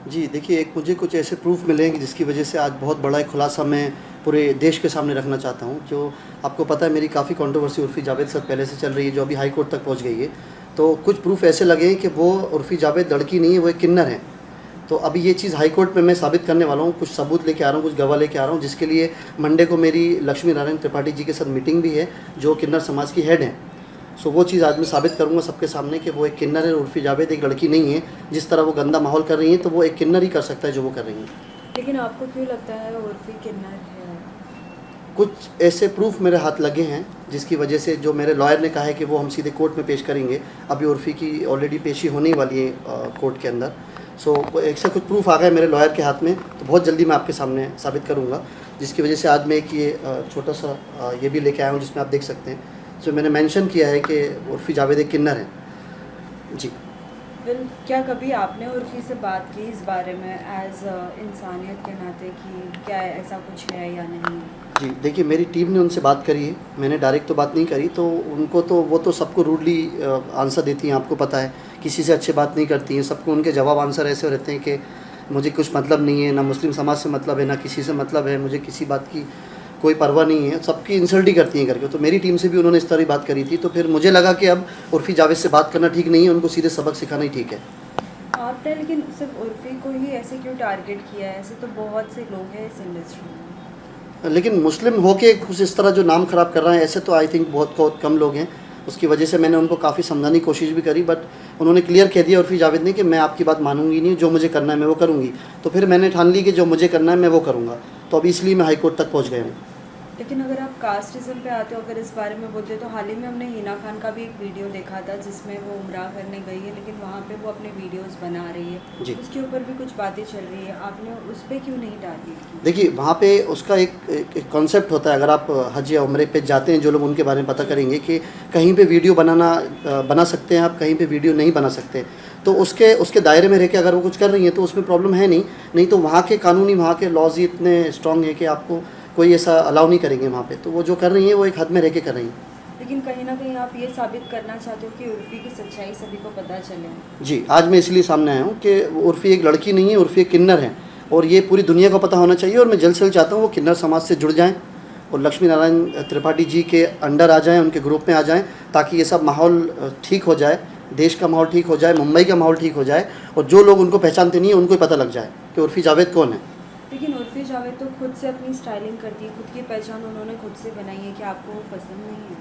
जी, देखिए एक मुझे कुछ ऐसे प्रूफ़ मिले हैं कि जिसकी वजह से आज बहुत बड़ा एक खुलासा मैं पूरे देश के सामने रखना चाहता हूँ। जो आपको पता है मेरी काफ़ी कंट्रोवर्सी उर्फ़ी जावेद के साथ पहले से चल रही है, जो अभी हाई कोर्ट तक पहुँच गई है। तो कुछ प्रूफ़ ऐसे लगे हैं कि वो उर्फ़ी जावेद लड़की नहीं है, वो एक किन्नर है। तो अभी ये चीज़ हाई कोर्ट में मैं साबित करने वाला हूँ, कुछ सबूत लेके आ रहा हूँ, कुछ गवाह लेके आ रहा हूँ, जिसके लिए मंडे को मेरी लक्ष्मी नारायण त्रिपाठी जी के साथ मीटिंग भी है, जो किन्नर समाज की हेड हैं। सो वो चीज़ आज मैं साबित करूँगा सबके सामने कि वो एक किन्नर है, उर्फ़ी जावेद एक लड़की नहीं है। जिस तरह वो गंदा माहौल कर रही हैं, तो वो एक किन्नर ही कर सकता है जो वो कर रही हैं। लेकिन आपको क्यों लगता है उर्फ़ी किन्नर है? कुछ ऐसे प्रूफ़ मेरे हाथ लगे हैं, जिसकी वजह से जो मेरे लॉयर ने कहा है कि वो हम सीधे कोर्ट में पेश करेंगे। अभी उर्फ़ी की ऑलरेडी पेशी होने ही वाली है कोर्ट के अंदर। सो ऐसे कुछ प्रूफ़ आ गए मेरे लॉयर के हाथ में, तो बहुत जल्दी मैं आपके सामने साबित करूँगा। जिसकी वजह से आज मैं एक ये छोटा-सा ये भी लेके आया हूँ, जिसमें आप देख सकते हैं। जो मैंने मेंशन किया है कि उर्फ़ी जावेद एक किन्नर है। जी। फिर क्या कभी आपने उर्फ़ी से बात की इस बारे में एज़ इंसानियत के नाते कि क्या ऐसा कुछ है या नहीं? जी, देखिए मेरी टीम ने उनसे बात करी है, मैंने डायरेक्ट तो बात नहीं करी, तो उनको तो वो तो सबको रूडली आंसर देती हैं, आपको पता है, किसी से अच्छे बात नहीं करती हैं, सबको उनके जवाब आंसर ऐसे रहते हैं कि मुझे कुछ मतलब नहीं है, ना मुस्लिम समाज से मतलब है, ना किसी से मतलब है, मुझे किसी बात की कोई परवाह नहीं है, सबकी इंसल्ट ही करती हैं करके। तो मेरी टीम से भी उन्होंने इस तरह ही बात करी थी, तो फिर मुझे लगा कि अब उर्फ़ी जावेद से बात करना ठीक नहीं है, उनको सीधे सबक सिखाना ही ठीक है। आपने लेकिन सिर्फ उर्फ़ी को ही ऐसे क्यों टारगेट किया है? ऐसे तो बहुत से लोग हैं इस इंडस्ट्री में। लेकिन मुस्लिम होके कुछ इस तरह जो नाम ख़राब कर रहे हैं, ऐसे तो आई थिंक बहुत बहुत कम लोग हैं। उसकी वजह से मैंने उनको काफ़ी समझाने की कोशिश भी करी, बट उन्होंने क्लियर कह दिया उर्फ़ी जावेद ने कि मैं आपकी बात मानूंगी नहीं, जो मुझे करना है मैं वो करूँगी। तो फिर मैंने ठान ली कि जो मुझे करना है मैं वो करूँगा। तो अभी इसलिए मैं हाई कोर्ट तक पहुँच गया हूँ। लेकिन अगर आप कास्टिज़्म पे आते हो, अगर इस बारे में बोलते हो, तो हाल ही में हमने हिना खान का भी एक वीडियो देखा था जिसमें वो उम्रा करने गई है, लेकिन वहाँ पे वो अपने वीडियोस बना रही है। जी। उसके ऊपर भी कुछ बातें चल रही है, आपने उस पर क्यों नहीं टारगेट की? देखिए वहाँ पे उसका एक कॉन्सेप्ट होता है। अगर आप हज या उम्रे पे जाते हैं, जो लोग उनके बारे में पता करेंगे कि कहीं पे वीडियो बना सकते हैं आप, कहीं पे वीडियो नहीं बना सकते। तो उसके उसके दायरे में रह के अगर वो कुछ कर रही हैं तो उसमें प्रॉब्लम है नहीं तो वहाँ के कानूनी, वहाँ के लॉज ही इतने स्ट्रॉन्ग हैं कि आपको कोई ऐसा अलाउ नहीं करेंगे वहाँ पे। तो वो जो कर रही हैं वो एक हद में रह के कर रही हैं। लेकिन कहीं ना कहीं आप ये साबित करना चाहते हो कि उर्फ़ी की सच्चाई सभी को पता चले। जी, आज मैं इसलिए सामने आया हूँ कि उर्फ़ी एक लड़की नहीं है, उर्फ़ी एक किन्नर है, और ये पूरी दुनिया को पता होना चाहिए। और मैं जल्द से जल्द चाहता हूँ वो किन्नर समाज से जुड़ जाएँ और लक्ष्मी नारायण त्रिपाठी जी के अंडर आ जाएँ, उनके ग्रुप में आ जाएँ, ताकि ये सब माहौल ठीक हो जाए, देश का माहौल ठीक हो जाए, मुंबई का माहौल ठीक हो जाए, और जो लोग उनको पहचानते नहीं हैं उनको ही पता लग जाए कि उर्फ़ी जावेद कौन है। लेकिन उर्फ़ी जावेद तो खुद से अपनी स्टाइलिंग करती है, खुद की पहचान उन्होंने खुद से बनाई है, कि आपको वो पसंद नहीं है?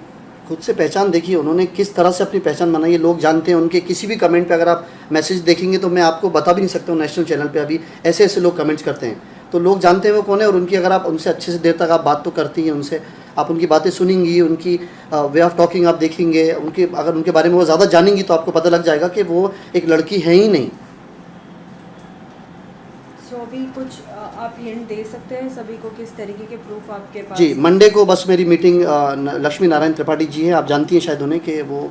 खुद से पहचान देखिए उन्होंने किस तरह से अपनी पहचान बनाई है, लोग जानते हैं। उनके किसी भी कमेंट पे अगर आप मैसेज देखेंगे तो मैं आपको बता भी नहीं सकता हूँ, नेशनल चैनल पे अभी ऐसे ऐसे लोग कमेंट्स करते हैं, तो लोग जानते हैं वो कौन है। और उनकी अगर आप उनसे अच्छे से देर तक आप बात तो करती हैं उनसे, आप उनकी बातें सुनेंगी, उनकी वे ऑफ टॉकिंग आप देखेंगे, उनके अगर उनके बारे में वो ज़्यादा जानेंगी तो आपको पता लग जाएगा कि वो एक लड़की है ही नहीं। सो अभी कुछ आप हिंट दे सकते हैं सभी को, किस तरीके के प्रूफ आपके पास जी, हैं? मंडे को बस मेरी मीटिंग लक्ष्मी नारायण त्रिपाठी जी हैं, आप जानती हैं शायद उन्हें, कि वो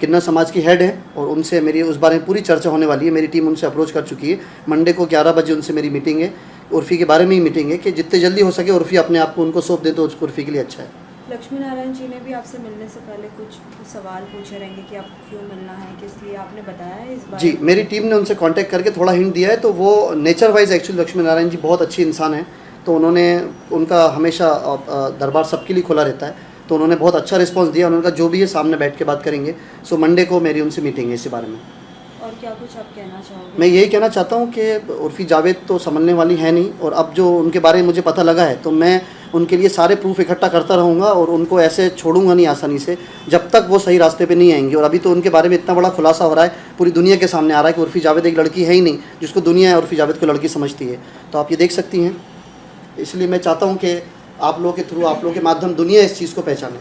किन्नर समाज की हेड है, और उनसे मेरी उस बारे में पूरी चर्चा होने वाली है। मेरी टीम उनसे अप्रोच कर चुकी है। मंडे को 11 बजे उनसे मेरी मीटिंग है, उर्फ़ी के बारे में ही मीटिंग है, कि जितने जल्दी हो सके उर्फ़ी अपने आप को उनको सौंप दे तो उर्फ़ी के लिए अच्छा है। लक्ष्मी नारायण जी ने भी आपसे मिलने से पहले कुछ सवाल पूछे रहेंगे कि आपको क्यों मिलना है, किस लिए, आपने बताया है इस बारे जी, में? मेरी टीम ने उनसे कांटेक्ट करके थोड़ा हिंट दिया है, तो वो nature wise actually Lakshmi Narayan ji बहुत अच्छी इंसान हैं, तो उन्होंने उनका हमेशा दरबार सबके लिए खुला रहता है, तो उन्होंने बहुत अच्छा रिस्पॉन्स दिया। उन्होंने कहा जो भी है सामने बैठ के बात करेंगे। सो मंडे को मेरी उनसे मीटिंग है इसी बारे में। और क्या कुछ आप कहना चाहोगे? मैं यही कहना चाहता हूँ कि उर्फ़ी जावेद तो संभलने वाली है नहीं, और अब जो उनके बारे में मुझे पता लगा है तो मैं उनके लिए सारे प्रूफ इकट्ठा करता रहूँगा, और उनको ऐसे छोड़ूंगा नहीं आसानी से जब तक वो सही रास्ते पे नहीं आएंगी। और अभी तो उनके बारे में इतना बड़ा खुलासा हो रहा है, पूरी दुनिया के सामने आ रहा है कि उर्फ़ी जावेद एक लड़की है ही नहीं, जिसको दुनिया है उर्फ़ी जावेद को लड़की समझती है। तो आप ये देख सकती हैं। इसलिए मैं चाहता हूँ कि आप लोगों के थ्रू, आप लोगों के माध्यम दुनिया इस चीज़ को पहचाने।